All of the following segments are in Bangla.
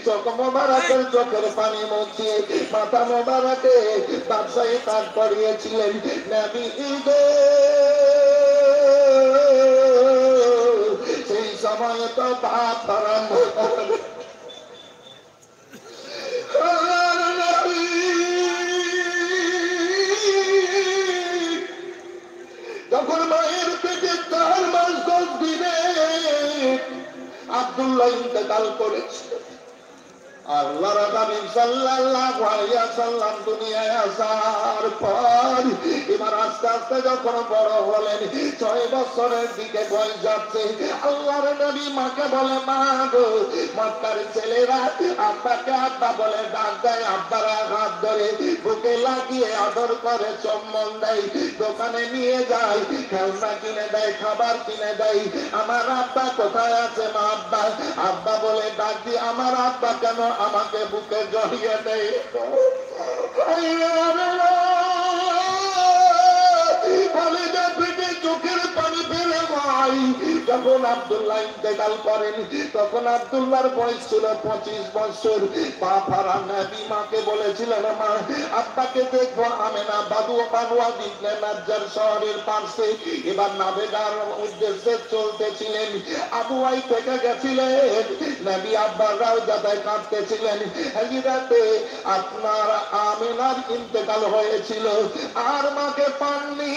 চোখ মোবারকের চোখের পানি মুছিয়ে মাথা মোবারকে বাদশাহী তাজ পরিয়েছিলেন। নবী ঈদে সেই সময় তো ভাত হারাম। যখন মায়ের পেটে 4 মাস 10 দিনে আব্দুল্লাহ ইন্তেকাল করেছে, আল্লাহর নবী সাল্লাল্লাহু আলাইহি ওয়াসাল্লাম দুনিয়ায় আসার পর এবার আস্তে আস্তে যখন বড় হলেন, 6 বছরের দিকে বয়স যাচ্ছে, আল্লাহর নবী মাকে বলে, মা গো, মক্কার ছেলেরা আব্বাকে আব্বা বলে ডাক দেয়, আব্বারা হাত ধরে বুকে লাগিয়ে আদর করে চুম্বন দেয়, দোকানে নিয়ে যায়, খেলনা কিনে দেয়, খাবার কিনে দেয়। আমার আব্বা কোথায় আছে মা? আব্বা আব্বা বলে ডাক দিয়ে আমার আব্বা কেন আমাকে বুকে জড়িয়ে দেয়? চোখের পানি ফেলে ভাই। যখন আব্দুল্লাহ ইন্তেকাল করেন তখন আব্দুল্লাহর বয়স ছিল 25 বছর। বাফারা নবী মাকে বলেছিলেন, মা আব্বাকে দেখবো। আমেনা বানুয়া বিবনে নাজ্জার শহরের পাশে এবার নাবেগার উদ্দেশ্যে চলতেছিলেন। আবুয়াই থেকে গেছিলেন, নবী আব্বারাও যাতায় কাঁদতেছিলেন। হাজিরাতে আপনার আমেনার ইন্তেকাল হয়েছিল আর মাকে পাননি।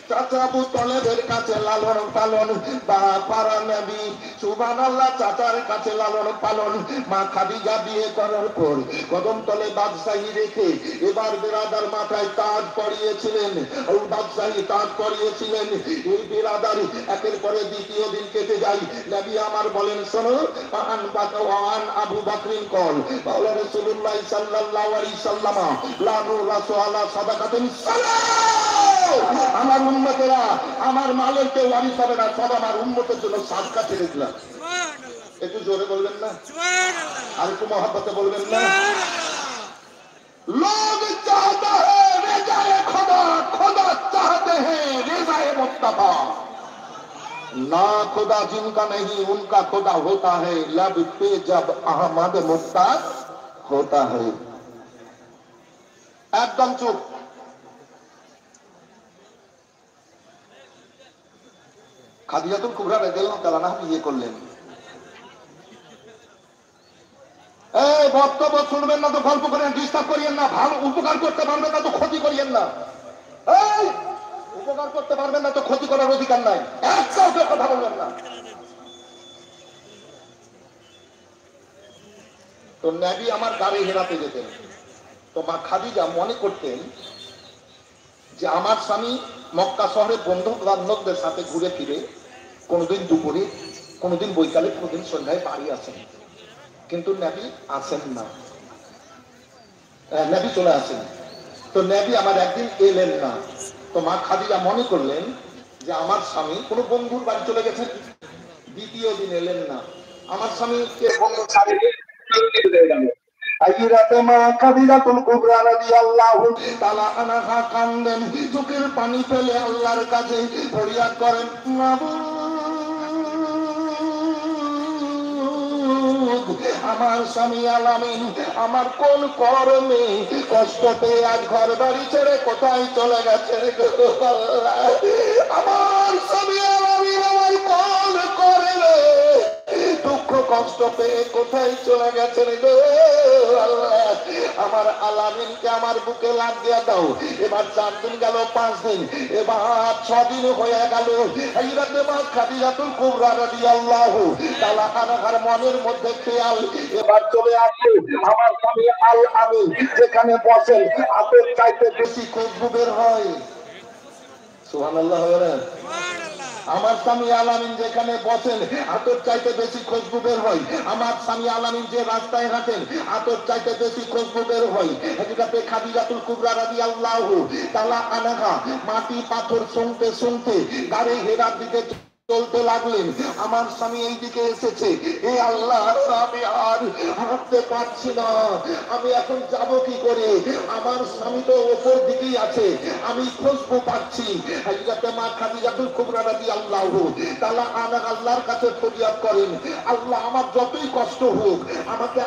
চাচা আবু তলেবের কাছে লালন পালন, বাপারা নবী সুবহানাল্লাহ, চাচার কাছে লালন পালন। মা খাদিজা বিয়ে করার পর কদম তলে বাদশাহী রেখে এবার বিরাদার মাথায় তাজ পরিয়েছিলেন, বাদশাহী তাজ পরিয়েছিলেন। এই বিরাদার একের পরে দ্বিতীয় দিন কেটে যায়। নবী আমার বলেন, শোনো, আন বাকাওয়ান আবু বকরিন কল বাউলা রাসূলুল্লাহ সাল্লাল্লাহু আলাইহি সাল্লাম লা রাসূলা সাদাকাতুন সালাম। আমার উম্মতেরা আমার মালের কেউ ওয়ারিস হবে না, সব আমার উম্মতের জন্য সাদকা ছেড়ে দিলাম। একটু জোরে বলবেন না? আর একটু মহব্বতে বলবেন না? लोग चाहता है रेजाए खुदा, खुदा चाहते हैं रेजाए मुस्तफा। ना खुदा जिनका नहीं उनका खुदा होता है, लब पे जब अहमद मुख्तार होता है। एकदम चुप। খাদিজাতুল কুবরা রাদিয়াল্লাহু তাআলা আনহা বিয়ে করলেন। এই বক্তব্য শুনবেন না তো গল্প করেন, ডিস্টার্ব করিয়েন না। ভালো উপকার করতে পারবেন না তো ক্ষতি করিয়েন না। এই উপকার করতে পারবেন না তো ক্ষতি করার অধিকার নাই। একটাও কথা বলবেন না। তো নবী আমার গাড়ি হেরাতে যেতেন, তো মা খাদিজা মনে করতেন যে আমার স্বামী মক্কা শহরে বন্ধু বান্ধবদের সাথে ঘুরে ফিরে কোনোদিন দুপুরে, কোনোদিন বৈকালে, কোনোদিন সন্ধ্যায় বাড়ি আসেন, কিন্তু নবী আসেন না, নবী চলে আসেন। তো নবী আমার একদিন এলেন না। তো মা খাদিজা মনে করলেন যে আমার স্বামী কোনো বন্ধুর বাড়ি চলে গেছেন। দ্বিতীয় দিন এলেন না, আমার স্বামীকে বন্ধু ছাড়িয়ে কান্দেন, চোখের পানি ফেলে আল্লাহর কাছে ফরিয়াদ করেন, আমার স্বামী আলামিন আমার কোন কর্মে কষ্ট পেয়ে আজ ঘর বাড়ি ছেড়ে কোথায় চলে গেছে? আমার স্বামী আলামিন আমার কোন কর্মে দুঃখ কষ্ট পেয়ে কোথায় চলে গেছেন গো আল্লাহ। আমার আলামিনকে আমার বুকে লাগ দিয়ে দাও। এবার 4 দিন গেল, 5 দিন, এবার 6 দিন হয়ে গেল। হযরত মা খাদিজাতুল কুবরা রাদিয়াল্লাহু তাআলা আনহার মনের মধ্যে খেয়াল এবার চলে আসে, আমার স্বামী আল আমিন যেখানে বসেন আতর চাইতে বেশি খুশবু বের হয়। সুবহানাল্লাহ। আমার স্বামী আলামিন যেখানে বসেন আতর চাইতে বেশি খুশবু বের হয়। আমার স্বামী আলামিন যে রাস্তায় হাঁটেন আতর চাইতে বেশি খুশবু বের হয়। হযরতে খাদিজাতুল কুবরা রাদিয়াল্লাহু তাআলা আনহা মাটি পাথর শুনতে শুনতে গাড়ি হেরার দিকে চলতে লাগলেন। আমার স্বামী এই দিকে এসেছে, এ আল্লাহ, আমি আর হাঁটতে পারছি না, আমি এখন যাব কি করে? আমার স্বামী তো ওপর দিকেই আছে, আমি খুশবু পাচ্ছি। হযরতে মা খাদিজাতুল কুবরা রাদিয়াল্লাহু তাআলা আনহা আল্লাহর কাছে ফরিয়াদ করেন, আল্লাহ আমার যতই কষ্ট হোক আমাকে